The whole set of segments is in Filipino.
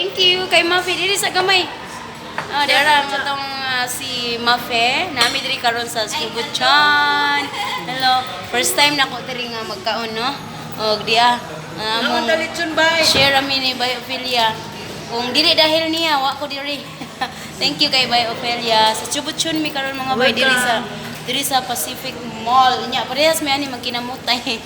thank you kay Mafe diri sa gamay. Dara mo tong si Mafe, nami diri karon sa Subuchan. Hello, first time na ko diri nga magkaon no. Og diya Ang dalitson bay. share ami ni Biophilia. Kung dili dahil niya, wa ko diri. Thank you kay Biophilia. Sa Subuchan mi karon mga bay diri sa Pacific Mall. Nya parehas mi ani magkinamutay.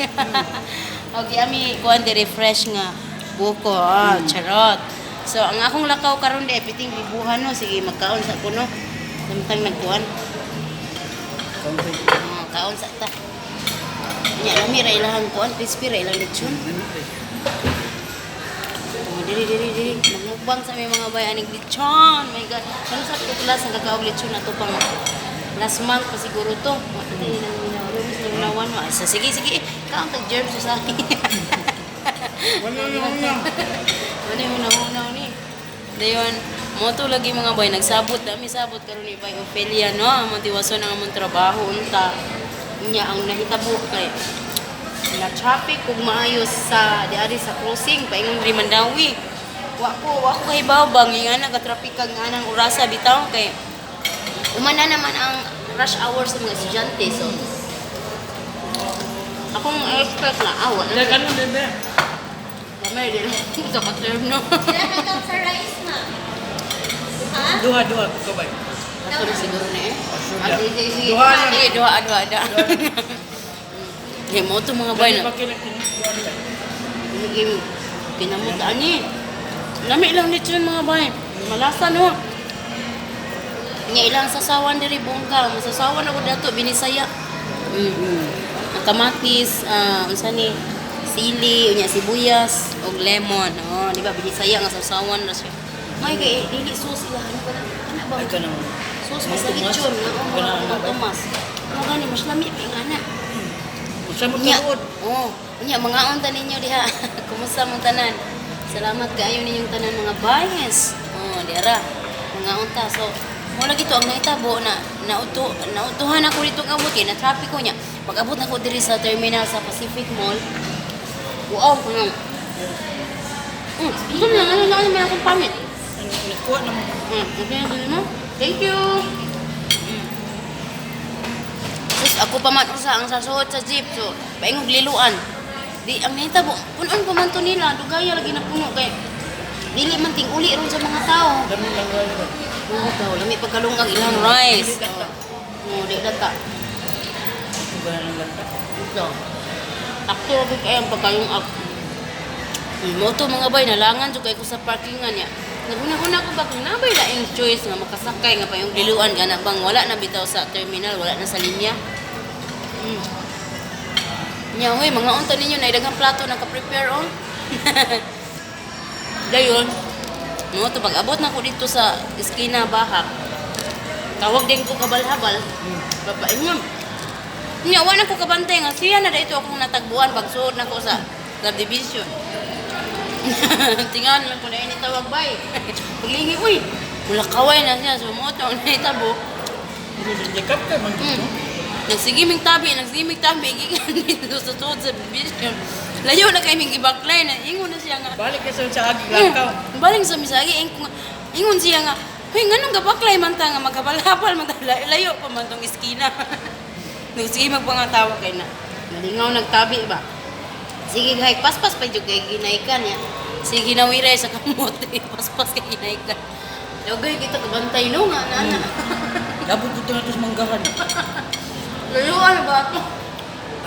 Og ami kuan diri fresh nga buko, charot. So ang akong lakaw karon di piting bibuhan no, sige magkaon sa kuno. Samtang nagkuan. Kaon sa ta. Nya nami ra ilahang kuan, crispy ra ilang lechon. Diri magmukbang sa may mga bayan aning lechon. My god. Ano sa tuklas ang kakaog lechon na to pang last month pa siguro to. Hindi nang minawaron sa minawan mo. Sige, kaon tag germs sa akin. Ano yung una ni? Dayon, mo to lagi mga boy nagsabot dami sabot karon ni Biophilia no, among tiwason ang among trabaho unta. Nya ang nahitabo kay na traffic kung maayos sa diari sa crossing paingon diri Mandawi. Wa ko kay bawbang nga nagatraffic kag anang orasa bitaw kay umana naman ang rush hour sa mga estudyante so akong expect na awa na Ano bebe? kamay din sa ka-term no. Sila ka sa rice na. Ha? Duha ko bay. Ato na siguro na eh. Sige. Duha na. Sige, duha. Di mo ito mga bay na. Hindi kinamot ani. Lami lang nito yung mga bay. Malasa no. Nya ilang sasawan diri bongga. Masasawan ako dato binisaya. Ang kamatis, unsa ni sili, unya sibuyas, og lemon. Oh, di ba binisaya nga sasawan na siya. May kay dili sauce ila ano ba? Ana ba? Ay ka naman. Sauce sa lechon na mga Tomas. Ano gani mas lami pa nga na. Sa mo Nya. tuod. Oh, unya mga unta ninyo diha. Kumusta mong tanan? Salamat kaayo ninyong tanan mga bayes. Oh, diara. Mga unta so mo lagi to ang naitabo na nautuhan ako dito ng abot kay na traffic ko nya. Pag abot na ko diri sa terminal sa Pacific Mall. Wow, kuno. Ito na may akong pamit. Nakuha naman. Okay, mo. Thank you. Sus, ako pa man usa ang sasuot sa jeep so paingog liluan. Di ang nahitabo, punon pa man to nila, dugaya lagi na puno kay dili man ting uli ron sa mga tao. Dami lang gani ba? Oo, daw lami pagkalungag ilang rice. Oh, di data. Iba na lang. Ito. Akto lagi kay ang pagkayong up. Moto mga bay nalangan jud kay ko sa parkingan niya. Naguna-una ko ba kung nabay laing choice nga makasakay nga pa yung liluan nga na bang wala na bitaw sa terminal, wala na sa linya. Nya hoy mga unta ninyo na daghang plato na ka-prepare on. Dayon. No, to pag abot na ko dito sa eskina Bahak. Tawag din ko kabal-habal. Babaingon. Nya wala ko kabantay nga siya na dito akong natagbuan pagsuod na ko sa subdivision. Tingan man ko na ini tawag bay. Paglingi uy. Mula kaway na siya sumoto ang naitabo. Yakap ka man. Nagsigiming tabi gikan dito sa tuod sa subdivision. Layo na kay mig ibaklay na ingon na siya nga. Balik ka sa agi lakaw. Baling sa misagi ingon siya nga. Hoy nganong gabaklay man ta nga magkabalhapal man ta layo pa man tong eskina. Sige magpangatawan kay na. Nalingaw nagtabi ba. Sige gay paspas pa jud kay ginaikan ya. Sige nawiray sa kamot paspas kay ginaikan. Dagay kita kabantay no nga nana. Labot dito na ito sa manggahan. Laluan ba ako?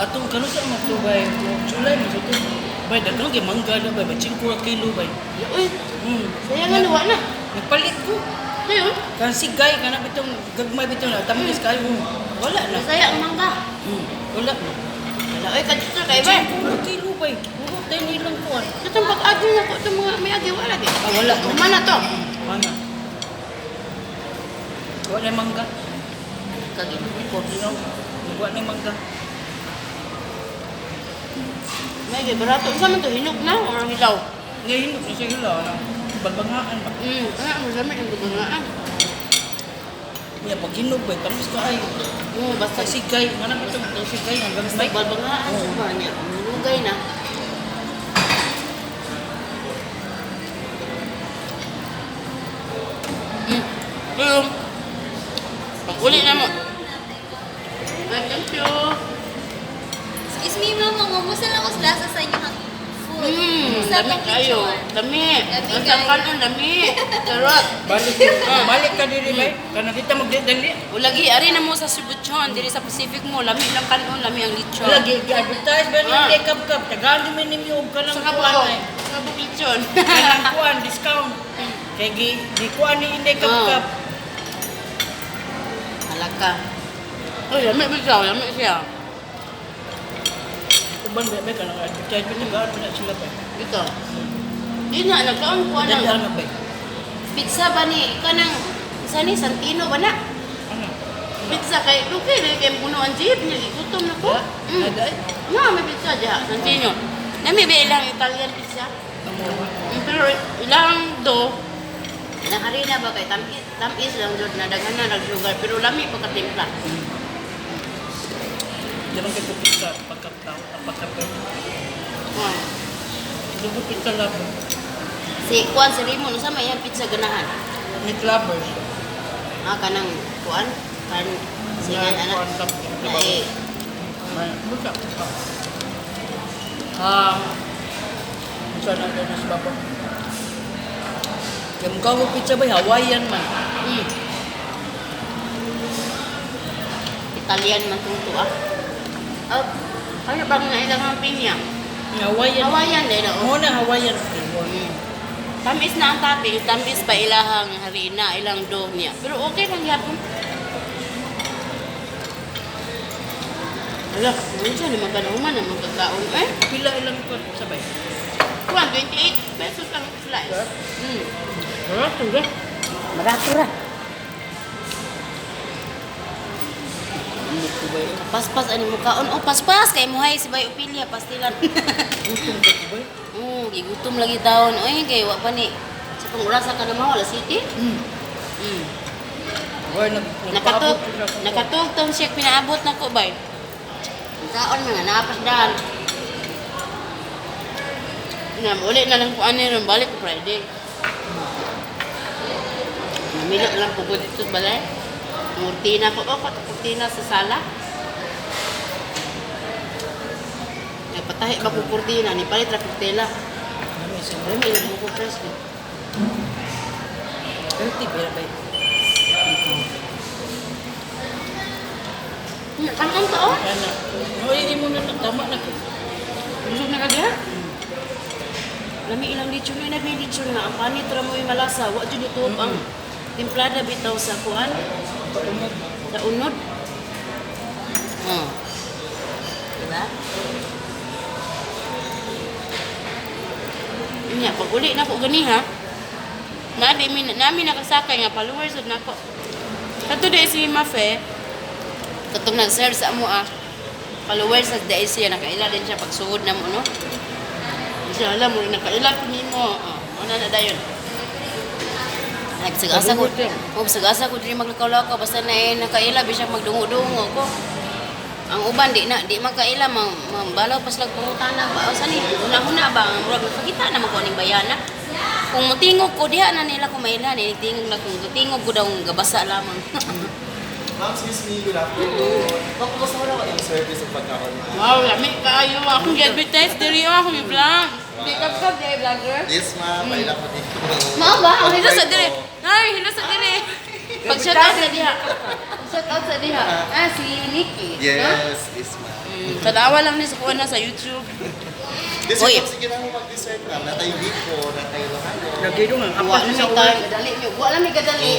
Atong kano sa mga ito bay. Julay mo sa ito. Bay, dagano kay mangga na bay. 5 kilo bay. Uy, sayang nga luwa na. Nagpalit ko. Ayun, Kan si Guy, kana bitong gagmay bitong na. Tamis kayo. Wala na. masaya ang mangga. Wala na. Wala, ay kadito kay ba? 5 kilo bay. Oo, tayo nilang kuwan. Itong pag-agi na ko, itong mga may agi, wala di. Wala. Kumana to. Mana? Wala na mangga. Kagin ko. Wala na mangga. May barato. Isa man to, hinog na o hilaw? Ngayon, na siya hila. Balbangaan ba? Ano, masama yung bubangaan. Iya, pag hinog bay, tamis ka ay. Basta Si Guy, mana bitong si Guy hanggang basta may. balbangaan sa ba niya. Nulugay na. Uli na mo. Ay, thank you. Excuse me, mama. Ngamusta lang ako lasa sa inyong food. Sa Dami kayo. lechon. Dami. Dami Ang kayo. kanon, dami. Sarap. Balik ka diri bay. Kana kita magdali. Ulagi, ari na mo sa Subuchon, diri sa Pacific mo, lami lang kanon, lami ang lechon. Wala gi-advertise ba Ah. ni kap-kap. Tagaan din nimi og kanang Sa kuan kabaw. ay. Sa kabuk lechon. Kanang kuan discount. Kay gi kuan ni inde kap-kap. Malaka. Uy, lami bitaw, lami siya. Uban ba bay kanang advertise ba ni gaan na sila bay. Ito. Di na, nagkaon ko Dali ng nga bay. pizza ba ni, kanang, isa ni, Santino ba na? Ano? Pizza kay, okay, kay puno ang jeep, niligutom na ko. Ada ay. No, may pizza dyan, Santino. Nami ba ilang Italian pizza? Amo. Pero ilang do, naharina ba kay tamis lang jud na daghan na nagsugar pero lami pagkatimpla. Diyan kay pizza pagkaptaw, pagkapay. Oh. Dugo pizza lab. Si Juan si Raymond sa may pizza ganahan. Meat lovers. Kanang kuan kan singan anak. Na eh, Buka. Sana na sa baba. Yung kawo pizza ba Hawaiian man. Italian man tong tuwa. Ano bang na ilang ang pinya? Hawaiian. Hawaiian din na. Mo na Hawaiian flavor. Tamis na ang topping, tamis pa ilahang harina, ilang dough niya. Pero okay lang yapon. Ala, ano siya naman kanuman na magkakaon eh? Pila ilang ko sabay. Kuan, 28 pesos lang ang slice. Barato ra. Marato ra. Ano ko ba yun? Paspas, ano mo kaon? Oh, paspas! Kay mo hay, si Bay Upilia, pastilan. Gutom ba ko ba yun? Gigutom lagi taon. Oy, kay wa pa ni. Sa pangurasa ka naman, wala city. Boy, Nakatugtong siya, pinaabot na ko, Bay. Ang kaon mga napasdan. Uli na lang po ano yun, balik ko Friday. Namili ko lang po ko dito sa balay. Kurtina ko, kurtina sa sala. Patahi ba ko kurtina, ni palit ra kurtela. May ilang mo ko press ko. Healthy ba ba? Kanon to, oh. Ana. Hoy, mo na tama na ko. Busog na ka diha? Lami ilang lechon na may lechon nga. Ang panit ra mo yung malasa. Wa dyan ito ang timplada bitaw sa kuan. Sa unod. Diba? Nya, pag uli na ko gani ha. Nami nakasakay nga followers na ko. Kato day si Mafe. Katong nag-share sa amo followers at dahil siya nakaila din siya pagsuod na mo no. Siya alam mo nakaila ko nimo. Ano na dayon. Nagsagasa ko. Nagsagasa ko diri maglakaw-lakaw basta na nakaila bisag magdungo-dungo ko. Ang uban di makaila mambalaw pas lag pangutana ba sa ni una-una ba ang murag nakita na ko ning bayana. Kung mutingog ko diha na nila ko maila ni tingog na kung tingog ko daw gabasa lamang. Ma'am, excuse me, good afternoon. Ma'am, kumusta mo na yung service ng pagkaon? Wow, lami kaayo akong advertise diri ako mi vlog. Di kap di vlogger. Yes, ma'am. Paila ko dito. Ma'am ba? Ang hilo sa diri. Ay, hilo sa diri. Pag-shout out sa diha. Shout out sa diha. Si Nikki. Yes, yes, ma'am. Kadawa lang ni sa kuha na sa YouTube. Kasi Uy. ma'am, sige na mo mag-dessert, ma'am. Natay biko, natay lohano. Nagiro nga Wa apat na sa may tayo kadali niyo. Wa lang may kadali.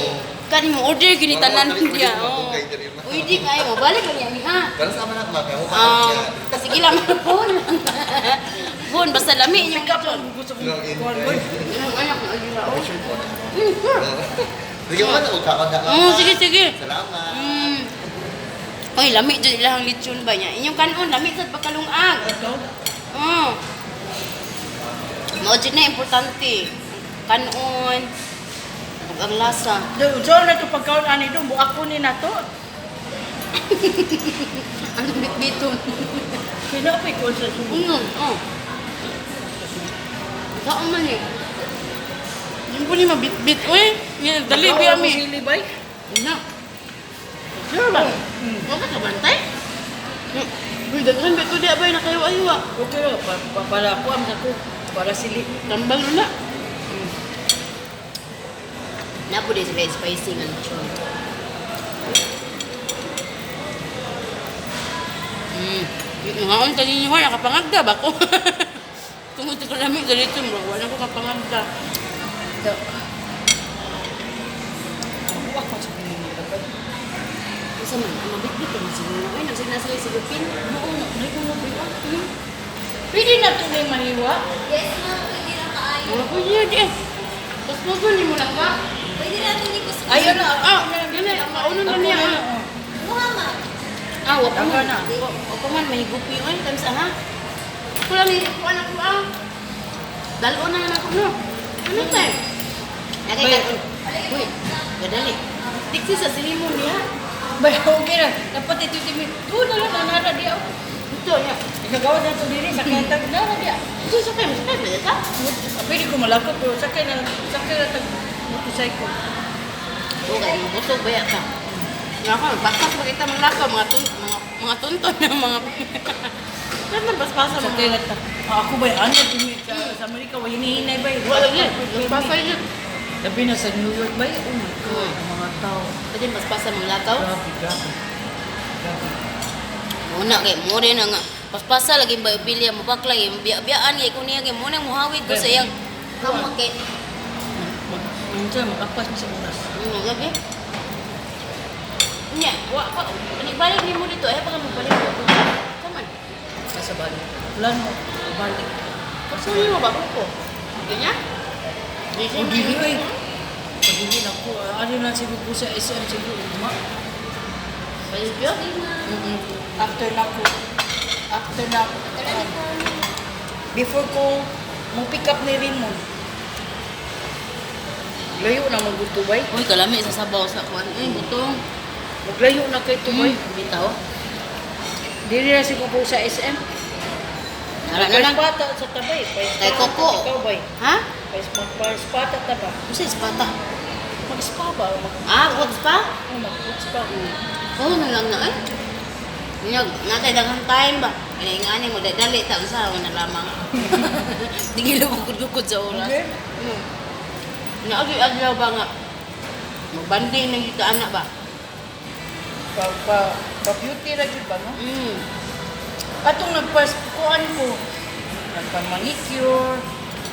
Kani mo order gini tanan niya. Uy, di kayo mo balik lang yan ha. Pero sa anak, ma'am, kaya huwag Sige lang phone. Phone basta lami yung Pick up ang gusto kong kuhan boy. Yung anak ko ajira. Sige mo na, huwag ka kanda Sige. Salamat. Uy, lami jud ilahang lechon ba niya. Inyong kanon lami sad pagkalungag. Ito. Mao jud na importante. Kanon. Ug ang lasa. So na to pagkaon ani do mo ako ni nato. Ang bit-biton. Kinapay ko sa sumo. Saan man eh. Yung po ni mabit-bit. Uy, dali biya mi. Sili bay. Na. Sure ba? Hmm. Wala ka bantay? Uy, daghan ba ito di abay na kayo ayo ah. Okay lang, para ako ang ako. Para sili. Tambal na. Napo din sila spicy nga lechon. Ngaon tali niyo ha, nakapangagda ba ko? Tungod ko lamig sa lechon, bro. Wala ko kapangagda. So, ako sa pinili. Isa man, ang mabitbit ka man siguro. Ay, nagsignasali sa Lupin. Oo, nagkumabay ka. Pwede na ito na mahiwa. Yes, ma'am. Pwede na kaayo. Wala ko yun eh. Tapos mo ni mo lang ba? Pwede na ito ni Kuskus. Ayun na. Yan eh, maunon na niya. Mukha, ma'am. Wap Tama man. na. Wap man, may gupi yun. Tamsa ha? Ako lang yung kukuha na ko Dalo na yan ako no. Ano tayo? Nakikita. Uy, gadali. Tiksi sa silimon niya. Bay, okay na. Dapat ito timi. Doon na lang, nanara diya. Ito, ya. Ikagawa na ito diri sa kentag. Nara diya. Ito sa kayo, sa kayo, ka? Pwede ko malakot, pero sakay na tag motorcycle. Okay, busog ba yan ka? Nga ako, bakas makita mga lakaw, mga tunton ng mga... Saan na baspasa mga... Sakay na ta. Ako ba, ano timi sa Amerika, wa hinihinay ba? Wala yun, baspasa yun. Labi na sa New York ba? Oh my God, ang mga tao. Pwede baspasa mga lakaw? Grabe, grabe. Grabe. Muna kay mo rin nga paspasa lagi ba bilya mo bakla yung biya-biyaan kay kunya kay mo nang muhawid ko sa iyang kamot kay Minsan, makapas na sa oras. lagi nya wa pa balik ni mo dito ay pa mo balik dito kaman Nasa balik. Plan mo, balik. kasi mo ba ko kanya di Ang gili ay. Pagigil ako, ano na siguro sa SM siguro. balik yo After na ko. Before ko mo pick up ni Raymond. Layo na mo gusto bay. uy kalami sa sabaw sa kuan butong Maglayo na kay Tubay. bitaw Dili na siguro ko sa SM. ara na lang Pata sa tabay. Kay Coco. Ikaw bay. ha Pata taba. usa ispata Mag-spa ba? wag pa Mag-spa. Oo na lang na ay. Nyag, natay daghang time ba? Inaingani mo dali ta usa na lamang. Digilo ko kudukod sa oras. Okay. Naagi adlaw ba nga? Magbanding nang kita anak ba? Pa-beauty ra jud ba no? Atong nagpas-kuan ko. Nagpa-manicure.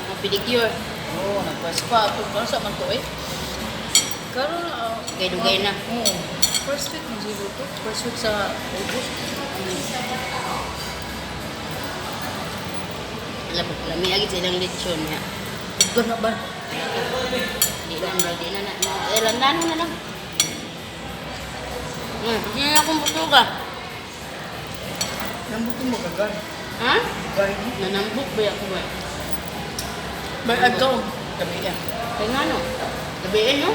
Mga pedicure. Oo, nagpa-spa. Atong kano sa man to eh? Karon Kay dugay na. Oo. First week man siguro to. First week sa August. Alam mo, lami agad sa ilang lechon niya. Ito na ba? Di na na. Landano na lang. Hindi na akong butuga. Nambutong mo gagan. Ha? Gay mo. Nanambok ba ako ba? Bay ato. Kami yan. Kaya nga no? Gabiin no?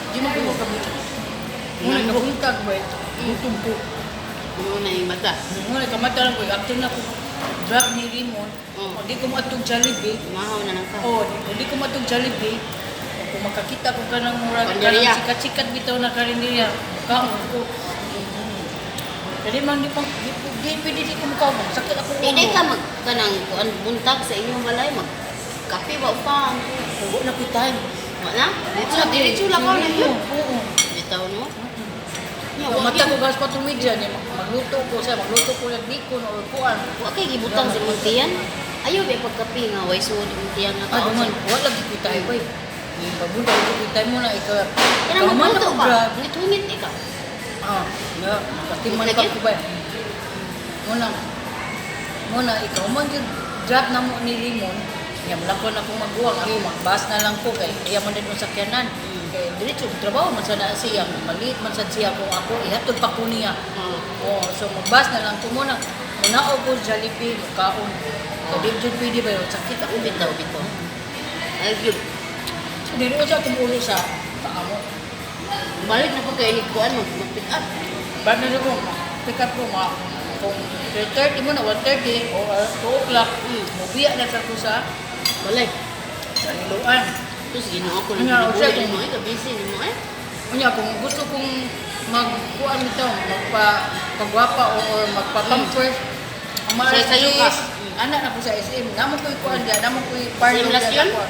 Di mo ko kami. Muna nabuntag ba? Butong po. Ano na yung mata? Muna kamata lang ko. After na ko drop ni Raymond. Oo. Hindi ko matong Jollibee. Mahaw na lang ka. Oo, hindi ko matong Jollibee. Kung makakita ko ka ng murag, Karinderya. kanang sikat-sikat bitaw na karinderya, kaon ko. Dali man di pwede di ko mukawang. Sakit ako Hindi ka magkanang kuan buntag sa inyong balay mag kape ba upang. Huwag na ko time. Wala? Diretso lang ako na yun. Oo. Bitaw no? Ang mata ko gas patumidya niya, magluto ko siya, magluto ko ng bacon o kuan. Wa kay gibutang sa muntiyan. Ayaw ba pagkape nga way suod muntiyan nga Ah, tao. duman, wala lagi ko tayo ba eh. Pagbuda ko time mo na ikaw. Kaya Ikaw man magluto ako, pa. Brad. Ngit-ngit ikaw. Ah, nga, patiman Lagi? ka ko ba? Muna, ikaw man yung drop na mo ni Limon, yan lang ko na kung magbuwang, ako magbas na lang ko, kay iya man din yung sakyanan. Kaya diretso, trabaho man sa na siya, maliit man sa siya kung ako, ihatod pa ko niya. Oh, so magbas na lang ko muna. Muna o ko Jollibee, kaon. Kaya di pwede ba yun, sakit ako. Bitaw bitaw. Ay yun. So, di rin sa tumulo sa paa mo. Balik na po kayo ni kuan mag-pick up. Ba't na rin ko, pick up ko mga kung 3:30 mo na, 1:30 o 2 o'clock, mubiya na sa ko sa Balay. Niluan. Tapos ginawa ko Ano, ng siya, pinibuli mo eh. Kabisi ni mo eh. Kunya, kung gusto kong magkuan nito, magpagwapa or magpa-pampers. Ang mga Sa- sa'yo ka. anak na ko sa SM, naman ko ikuan diyan, naman ko parlor Same last yun? diyan ako.